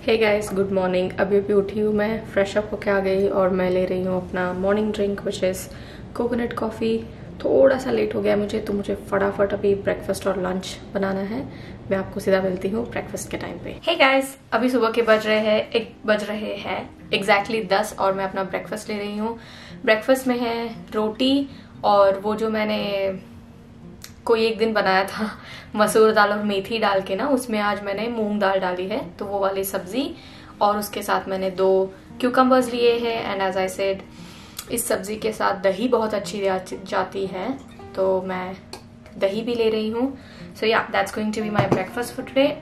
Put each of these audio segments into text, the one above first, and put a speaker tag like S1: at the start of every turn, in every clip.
S1: Hey guys, good morning. अभी अभी उठी हूँ मैं, फ्रेश अप होके आ गई और मैं ले रही हूँ अपना morning drink which is coconut coffee. थोड़ा सा लेट हो गया मुझे, तो मुझे फटाफट अभी ब्रेकफास्ट और लंच बनाना है। मैं आपको सीधा मिलती हूँ ब्रेकफास्ट के टाइम पे। हे गाइस, अभी सुबह के बज रहे हैं एग्जैक्टली 10 और मैं अपना ब्रेकफास्ट ले रही हूँ। ब्रेकफास्ट में है रोटी और वो जो मैंने कोई एक दिन बनाया था मसूर दाल और मेथी डाल के ना, उसमें आज मैंने मूंग दाल डाली है, तो वो वाली सब्जी। और उसके साथ मैंने 2 क्यूकम्बर्स लिए हैं एंड एज आई सेड इस सब्जी के साथ दही बहुत अच्छी जाती है, तो मैं दही भी ले रही हूँ। So yeah that's going to be my breakfast for today.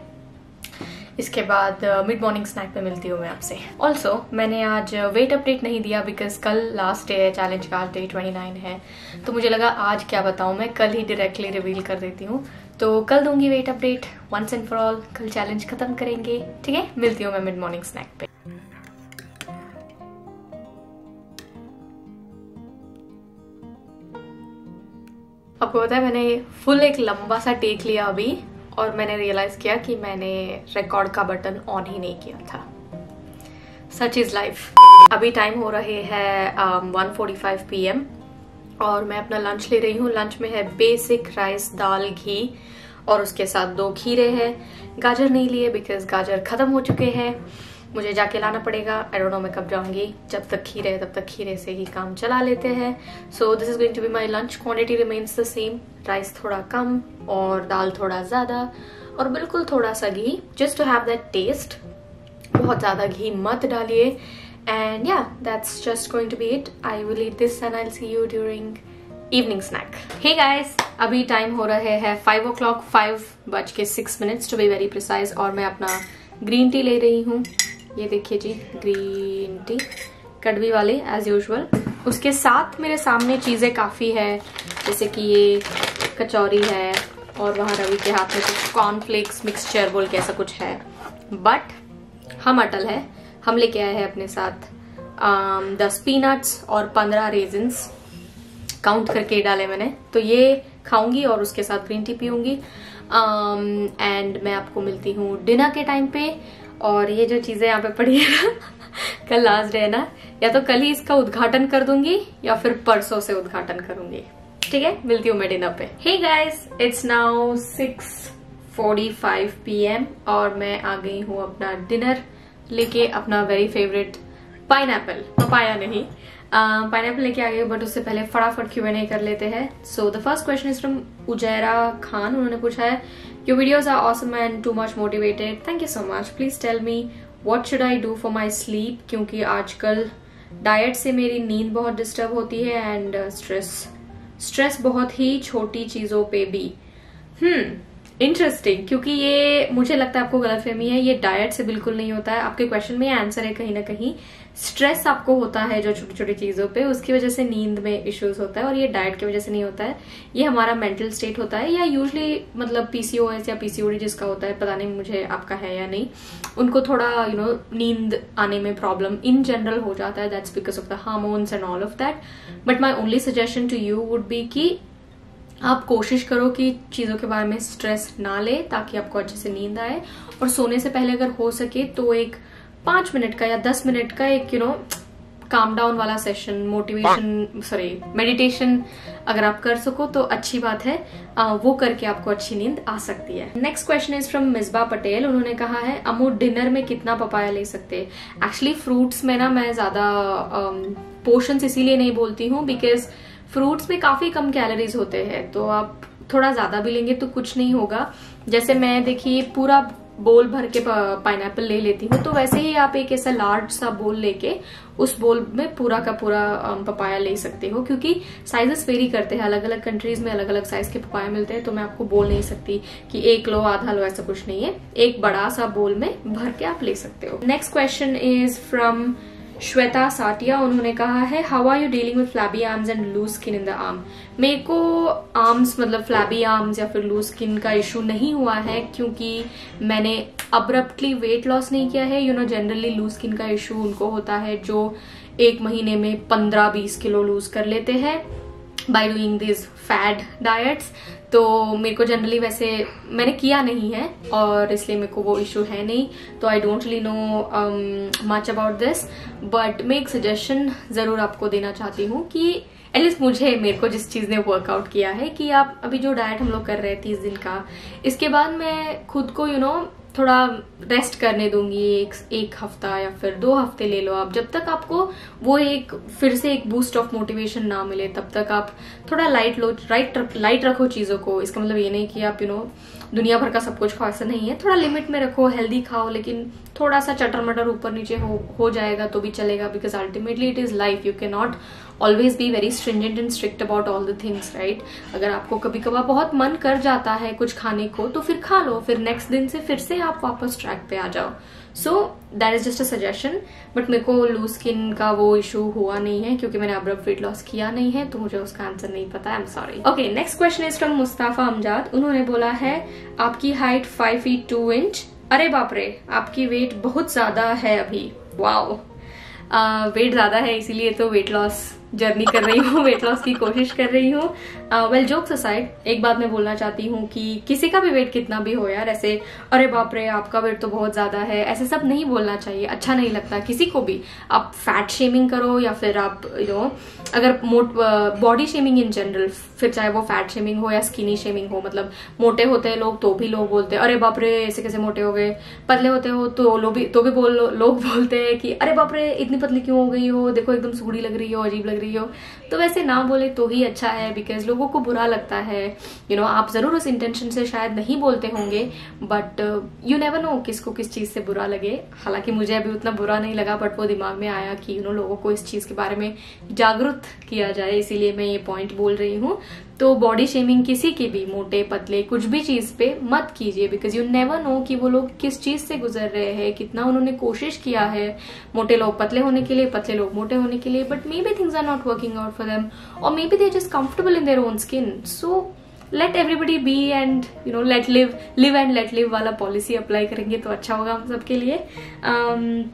S1: इसके बाद मिड मॉर्निंग स्नैक पे मिलती हूँ मैं आपसे। ऑल्सो मैंने आज वेट अपडेट नहीं दिया बिकॉज कल लास्ट डे है चैलेंज का, आज डे 29 है, तो मुझे लगा आज क्या बताऊँ, मैं कल ही डायरेक्टली रिवील कर देती हूँ। तो कल दूंगी weight update once and for all. कल चैलेंज खत्म करेंगे, ठीक है। मिलती हूँ मैं मिड मॉर्निंग स्नैक पे। आपको पता है मैंने फुल एक लंबा सा टेक लिया अभी और मैंने रियलाइज किया कि मैंने रिकॉर्ड का बटन ऑन ही नहीं किया था। Such is life. अभी टाइम हो रहे हैं 1:45 PM और मैं अपना लंच ले रही हूँ। लंच में है बेसिक राइस, दाल, घी और उसके साथ 2 खीरे हैं। गाजर नहीं लिए बिकॉज गाजर खत्म हो चुके हैं, मुझे जाके लाना पड़ेगा। आई डोंट नो मैं कब जाऊंगी, जब तक खीरे है तब तक खीरे से ही काम चला लेते हैं। So this is going to be my lunch. Quantity remains the same, rice थोड़ा कम और दाल थोड़ा ज्यादा और बिल्कुल थोड़ा सा घी, just to have that taste. बहुत ज्यादा घी मत डालिए। And yeah that's just going to be it. I will eat this and I will see you during evening snack. Hey guys, अभी टाइम हो रहे हैं 5 o'clock, 5:06 to be very precise और मैं अपना ग्रीन टी ले रही हूँ। ये देखिए जी, ग्रीन टी कड़वी वाली एज यूजुअल। उसके साथ मेरे सामने चीजें काफी है, जैसे कि ये कचौरी है और वहां रवि के हाथ में कुछ कॉर्नफ्लेक्स मिक्सचर बोल के ऐसा कुछ है। बट हम अटल है, हम लेके आए हैं अपने साथ 10 पीनट्स और 15 रेजिन्स, काउंट करके डाले मैंने। तो ये खाऊंगी और उसके साथ ग्रीन टी पीऊंगी। एंड मैं आपको मिलती हूँ डिनर के टाइम पे। और ये जो चीजें यहाँ पे पड़ी है ना कल लास्ट डे है ना, या तो कल ही इसका उद्घाटन कर दूंगी या फिर परसों से उद्घाटन करूंगी, ठीक है। मिलती हूँ मैं डिनर पे। Hey guys, it's now 6:45 PM और मैं आ गई हूँ अपना डिनर लेके, अपना वेरी फेवरेट पाइनएप्पल, पपाया नहीं, पाइनएप्पल लेके आ गई। बट उससे पहले फटाफट Q&A कर लेते हैं। So the first question is from Uzaira Khan. उन्होंने पूछा है, Your videos are awesome and too much motivated. Thank you so much. Please tell me what should I do for my sleep? क्योंकि आजकल डाइट से मेरी नींद बहुत डिस्टर्ब होती है एंड स्ट्रेस बहुत ही छोटी चीजों पे भी। इंटरेस्टिंग, क्योंकि ये मुझे लगता है आपको गलतफहमी है, ये डाइट से बिल्कुल नहीं होता है। आपके क्वेश्चन में आंसर है कहीं ना कहीं। स्ट्रेस आपको होता है जो छोटी छोटी चीजों पे, उसकी वजह से नींद में इश्यूज होता है और ये डाइट की वजह से नहीं होता है। ये हमारा मेंटल स्टेट होता है, या यूजुअली मतलब PCOS या PCOD जिसका होता है, पता नहीं मुझे आपका है या नहीं, उनको थोड़ा नींद आने में प्रॉब्लम इन जनरल हो जाता है। That's because of the hormones and all of that. But my only suggestion to you would be कि आप कोशिश करो कि चीजों के बारे में स्ट्रेस ना ले, ताकि आपको अच्छे से नींद आए। और सोने से पहले अगर हो सके तो एक 5 मिनट का या 10 मिनट का एक काम डाउन वाला सेशन, मेडिटेशन अगर आप कर सको तो अच्छी बात है। वो करके आपको अच्छी नींद आ सकती है। Next question is from Misbah Patel. उन्होंने कहा है, अमू डिनर में कितना पपाया ले सकते हैं? एक्चुअली फ्रूट्स में ना मैं ज्यादा पोर्शंस इसीलिए नहीं बोलती हूँ बिकॉज फ्रूट्स में काफी कम कैलोरीज होते हैं, तो आप थोड़ा ज्यादा भी लेंगे तो कुछ नहीं होगा। जैसे मैं देखिए पूरा बोल भर के पाइनएप्पल ले लेती हूँ, तो वैसे ही आप एक ऐसा लार्ज सा बोल लेके उस बोल में पूरा का पूरा पपाया ले सकते हो, क्योंकि साइजेस वेरी करते हैं। अलग अलग कंट्रीज में अलग अलग साइज के पपाया मिलते हैं, तो मैं आपको बोल नहीं सकती कि 1 लो आधा लो, ऐसा कुछ नहीं है। एक बड़ा सा बोल में भर के आप ले सकते हो। Next question is from Shweta Satia. उन्होंने कहा है, how are you dealing with flabby arms and loose skin in the arm? मेरे को आर्म्स मतलब फ्लैबी आर्म्स या फिर लूज स्किन का इशू नहीं हुआ है, क्योंकि मैंने अब्रप्टली वेट लॉस नहीं किया है। जनरली लूज स्किन का इशू उनको होता है जो 1 महीने में 15-20 किलो लूज कर लेते हैं। By doing this fad diets. तो मेरे को जनरली वैसे मैंने किया नहीं है और इसलिए मेरे को वो इशू है नहीं, तो I don't really know much about this. But मैं एक सजेशन जरूर आपको देना चाहती हूँ कि एटलीस्ट मेरे को जिस चीज ने वर्कआउट किया है कि आप अभी जो डाइट हम लोग कर रहे हैं 30 दिन का, इसके बाद मैं खुद को थोड़ा रेस्ट करने दूंगी, एक हफ्ता या फिर 2 हफ्ते ले लो आप, जब तक आपको वो फिर से एक बूस्ट ऑफ मोटिवेशन ना मिले तब तक आप थोड़ा लाइट रखो चीजों को। इसका मतलब ये नहीं कि आप दुनिया भर का सब कुछ खाओ, ऐसा नहीं है। थोड़ा लिमिट में रखो, हेल्दी खाओ, लेकिन थोड़ा सा चटर मटर ऊपर नीचे हो जाएगा तो भी चलेगा, because ultimately it is life. You can not always be very stringent and strict about all the things, right. अगर आपको कभी कभार बहुत मन कर जाता है कुछ खाने को तो फिर खा लो, फिर नेक्स्ट दिन से फिर से आप वापस ट्रैक पे आ जाओ। So that is just a suggestion. But मेरे को लूज स्किन का वो इशू हुआ नहीं है क्योंकि मैंने अब्रप्ट वेट लॉस किया नहीं है, तो मुझे उसका आंसर नहीं पता, I am sorry. Okay, next question is from Mustafa Amjad. उन्होंने बोला है आपकी हाइट 5 फीट 2 इंच। अरे बाप रे, आपकी वेट बहुत ज्यादा है अभी। वाओ, वेट ज्यादा है इसीलिए तो वेट लॉस जर्नी कर रही हूँ, वेट लॉस की कोशिश कर रही हूँ। वेल, जोक्स असाइड, एक बात मैं बोलना चाहती हूँ कि किसी का भी वेट कितना भी हो यार, ऐसे अरे बाप रे आपका वेट तो बहुत ज्यादा है, ऐसे सब नहीं बोलना चाहिए, अच्छा नहीं लगता किसी को भी। आप फैट शेमिंग करो या फिर आप अगर बॉडी शेमिंग इन जनरल, फिर चाहे वो फैट शेमिंग हो या स्किनी शेमिंग हो, मतलब मोटे होते हैं लोग तो भी लोग बोलते हैं अरे बाप रे ऐसे कैसे मोटे हो गए, पतले होते हो तो लोग बोलते हैं कि अरे बाप रे इतनी पतली क्यों हो गई हो, देखो एकदम सुगड़ी लग रही हो, अजीब लग रही हो। तो वैसे ना बोले तो ही अच्छा है, बिकॉज लोगों को बुरा लगता है। आप जरूर उस इंटेंशन से शायद नहीं बोलते होंगे, बट यू नेवर नो किसको किस चीज से बुरा लगे। हालांकि मुझे अभी उतना बुरा नहीं लगा, बट वो दिमाग में आया कि लोगों को इस चीज के बारे में जागरूक किया जाए, इसीलिए मैं ये पॉइंट बोल रही हूँ। तो बॉडी शेमिंग किसी की भी, मोटे पतले कुछ भी चीज पे मत कीजिए, बिकॉज यू नेवर नो कि वो लोग किस चीज से गुजर रहे हैं, कितना उन्होंने कोशिश किया है मोटे लोग पतले होने के लिए, पतले लोग मोटे होने के लिए, but maybe things are not working out for them, और maybe they are just comfortable in their own skin. So let everybody be and let live and let live वाला पॉलिसी अप्लाई करेंगे तो अच्छा होगा हम सबके लिए।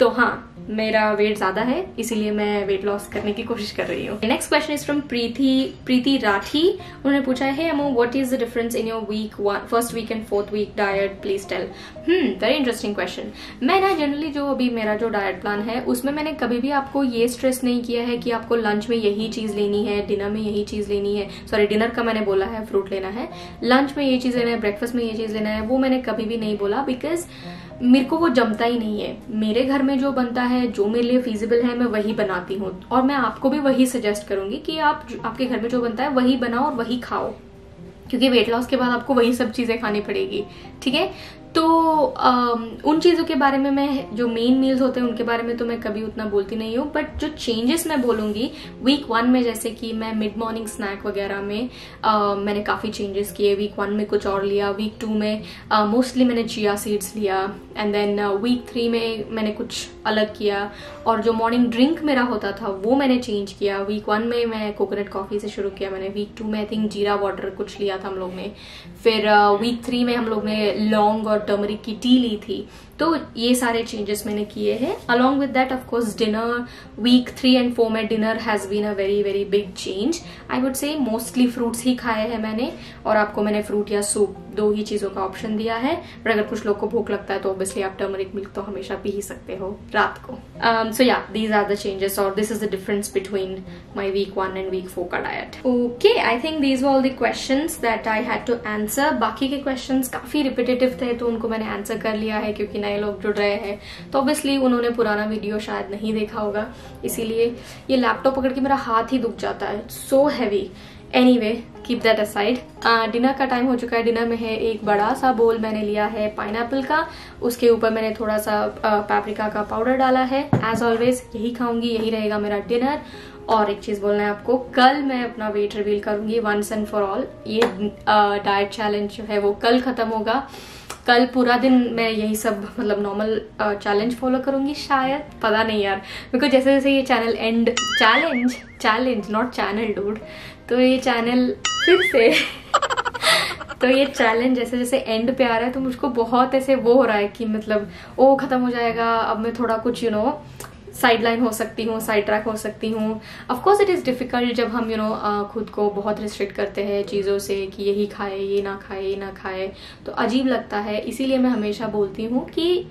S1: तो हाँ, मेरा वेट ज्यादा है इसीलिए मैं वेट लॉस करने की कोशिश कर रही हूँ। Next question is from Preeti Rathi. उन्होंने पूछा है अमो what is the difference in your first week and 4th week diet, please tell. Very interesting question. मैं ना जनरली जो अभी मेरा जो डाइट प्लान है उसमें मैंने कभी भी आपको ये स्ट्रेस नहीं किया है कि आपको लंच में यही चीज लेनी है, डिनर में यही चीज लेनी है। सॉरी, डिनर का मैंने बोला है फ्रूट लेना है, लंच में ये चीज लेना है, ब्रेकफास्ट में ये चीज लेना है, वो मैंने कभी भी नहीं बोला, बिकॉज मेरे को वो जमता ही नहीं है। मेरे घर में जो बनता है, जो मेरे लिए फीजिबल है, मैं वही बनाती हूँ, और मैं आपको भी वही सजेस्ट करूंगी कि आपके घर में जो बनता है वही बनाओ और वही खाओ, क्योंकि वेट लॉस के बाद आपको वही सब चीजें खानी पड़ेगी, ठीक है। तो उन चीजों के बारे में मैं, जो मेन मील्स होते हैं उनके बारे में तो मैं कभी उतना बोलती नहीं हूँ, बट जो चेंजेस मैं बोलूंगी वीक 1 में, जैसे कि मैं मिड मॉर्निंग स्नैक वगैरह में मैंने काफी चेंजेस किए। वीक 1 में कुछ और लिया, वीक 2 में मोस्टली मैंने चिया सीड्स लिया, एंड देन वीक 3 में मैंने कुछ अलग किया, और जो मॉर्निंग ड्रिंक मेरा होता था वो मैंने चेंज किया। वीक 1 में मैं कोकोनट कॉफी से शुरू किया मैंने, वीक 2 में आई थिंक जीरा वाटर कुछ लिया था हम लोग ने, फिर वीक 3 में हम लोग ने लौंग और टर्मरिक की टी ली थी। तो ये सारे चेंजेस मैंने किए हैं। Along with that of course dinner, week 3 and 4 में dinner has been a very very big change. I would say mostly fruits ही खाए हैं मैंने, और आपको मैंने फ्रूट या सूप 2 ही चीजों का ऑप्शन दिया है। बट अगर कुछ लोग को भूख लगता है तो ऑब्वियसली आप टर्मरिक मिल्क तो हमेशा पी ही सकते हो रात को। So yeah, these are the changes, और this is the difference between my week 1 and week 4 का diet. Okay, I think these were all the questions that I had to answer. बाकी के क्वेश्चंस काफी repetitive थे तो उनको मैंने answer कर लिया है, क्योंकि नए लोग जुड़ रहे हैं तो ऑब्वियसली उन्होंने पुराना वीडियो शायद नहीं देखा होगा, इसीलिए ये लैपटॉप पकड़ के मेरा हाथ ही दुख जाता है, so heavy. Anyway, keep that aside. Dinner का टाइम हो चुका है। डिनर में है एक बड़ा सा बोल मैंने लिया है पाइनएप्पल का, उसके ऊपर मैंने थोड़ा सा पैप्रिका का पाउडर डाला है। एज ऑलवेज यही खाऊंगी, यही रहेगा मेरा डिनर। और एक चीज बोलना है आपको, कल मैं अपना वेट रिवील करूंगी वंस एंड फॉर ऑल। ये डाइट चैलेंज जो है वो कल खत्म होगा। कल पूरा दिन मैं यही सब मतलब नॉर्मल चैलेंज फॉलो करूंगी शायद, पता नहीं यार, बिकॉज जैसे जैसे ये channel and challenge not channel dude, तो ये चैनल फिर से तो ये चैलेंज जैसे जैसे एंड पे आ रहा है तो मुझको बहुत ऐसे वो हो रहा है कि मतलब ओ खत्म हो जाएगा, अब मैं थोड़ा कुछ साइड लाइन हो सकती हूँ, साइड ट्रैक हो सकती हूँ। ऑफकोर्स इट इज डिफिकल्ट जब हम खुद को बहुत रिस्ट्रिक्ट करते हैं चीज़ों से कि यही खाए, ये ना खाए, ये ना खाए, तो अजीब लगता है। इसीलिए मैं हमेशा बोलती हूँ कि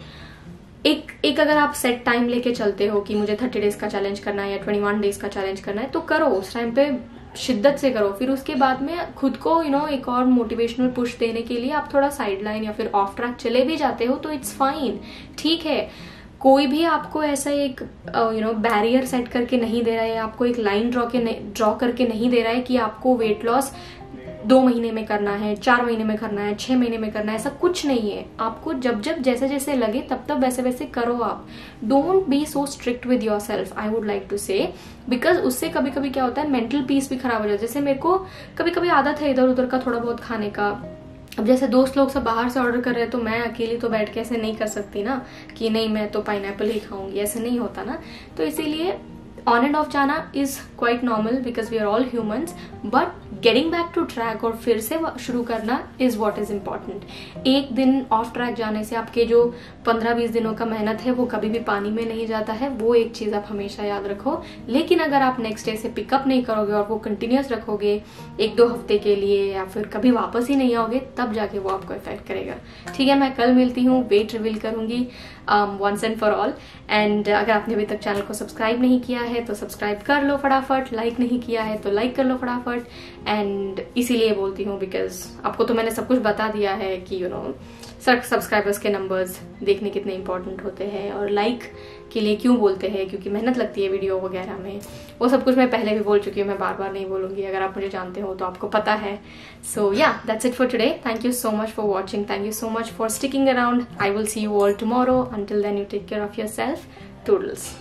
S1: एक अगर आप सेट टाइम लेके चलते हो कि मुझे 30 डेज का चैलेंज करना है या 21 डेज का चैलेंज करना है, तो करो, उस टाइम पे शिद्दत से करो। फिर उसके बाद में खुद को एक और मोटिवेशनल पुश देने के लिए आप थोड़ा साइड लाइन या फिर ऑफ ट्रैक चले भी जाते हो तो इट्स फाइन, ठीक है। कोई भी आपको ऐसा एक बैरियर सेट करके नहीं दे रहा है, आपको एक लाइन ड्रॉ करके नहीं दे रहा है कि आपको वेट लॉस 2 महीने में करना है, 4 महीने में करना है, 6 महीने में करना है, ऐसा कुछ नहीं है। आपको जब जब जैसे जैसे लगे तब तब वैसे वैसे करो आप। Don't be so strict with yourself, I would like to say, because उससे कभी कभी क्या होता है, मेंटल पीस भी खराब हो जाता है। जैसे मेरे को कभी कभी आदत है इधर उधर का थोड़ा बहुत खाने का। अब जैसे दोस्त लोग सब बाहर से ऑर्डर कर रहे हैं तो मैं अकेली तो बैठ के ऐसे नहीं कर सकती ना कि नहीं मैं तो पाइनएप्पल ही खाऊंगी, ऐसे नहीं होता ना। तो इसीलिए ऑन एंड ऑफ जाना is quite normal because we are all humans, but getting back to track और फिर से शुरू करना इज वॉट इज इम्पॉर्टेंट। एक दिन ऑफ ट्रैक जाने से आपके जो 15-20 दिनों का मेहनत है वो कभी भी पानी में नहीं जाता है, वो एक चीज आप हमेशा याद रखो। लेकिन अगर आप नेक्स्ट डे से पिकअप नहीं करोगे और वो कंटिन्यूस रखोगे 1-2 हफ्ते के लिए या फिर कभी वापस ही नहीं आओगे, तब जाके वो आपको इफेक्ट करेगा। ठीक है, मैं कल मिलती हूँ, वेट रिवील करूंगी once and for all. And अगर आपने अभी तक चैनल को सब्सक्राइब नहीं किया है तो सब्सक्राइब कर लो फटाफट, लाइक नहीं किया है तो लाइक कर लो फटाफट। एंड इसीलिए बोलती हूँ बिकॉज आपको तो मैंने सब कुछ बता दिया है कि सब्सक्राइबर्स के नंबर्स देखने कितने इंपॉर्टेंट होते हैं और लाइक के लिए क्यों बोलते हैं, क्योंकि मेहनत लगती है वीडियो वगैरह में। वो सब कुछ मैं पहले भी बोल चुकी हूँ, मैं बार बार नहीं बोलूंगी। अगर आप मुझे जानते हो तो आपको पता है। So yeah that's it for today. Thank you so much for watching, thank you so much for sticking around. I will see you all tomorrow. Until then you take care of yourself. Toodles.